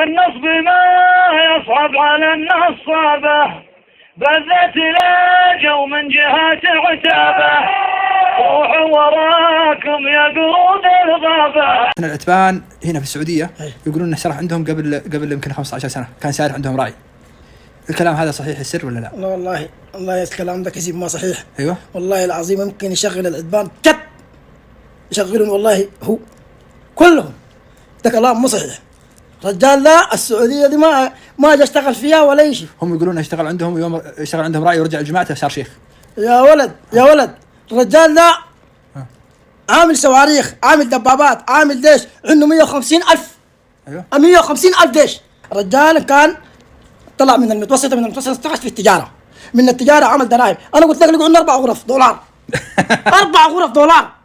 النصب ما يصعب على النصابة، بذت لاجوا من جهة عتابة، روحوا وراكم يا قرود الغابة. العتبان هنا في السعودية يقولون انه شرح عندهم قبل يمكن 15 سنة كان سارح عندهم راعي. الكلام هذا صحيح السر ولا لا؟ لا والله الكلام ده كذب ما صحيح. ايوه والله العظيم ممكن يشغل العتبان كت يشغلون والله هو كلهم. ده كلام مو صحيح. رجال لا السعودية دي ما جا اشتغل فيها ولا شيء. هم يقولون اشتغل عندهم يوم اشتغل عندهم راعي ورجع لجماعته صار شيخ. يا ولد الرجال ده عامل صواريخ، عامل دبابات، عامل ديش، عنده 150,000. ايوه 150,000 ديش. الرجال كان طلع من المتوسطة اشتغل في التجارة، من التجارة عمل دراهم. أنا قلت لك نقعد 4 غرف دولار. 4 غرف دولار.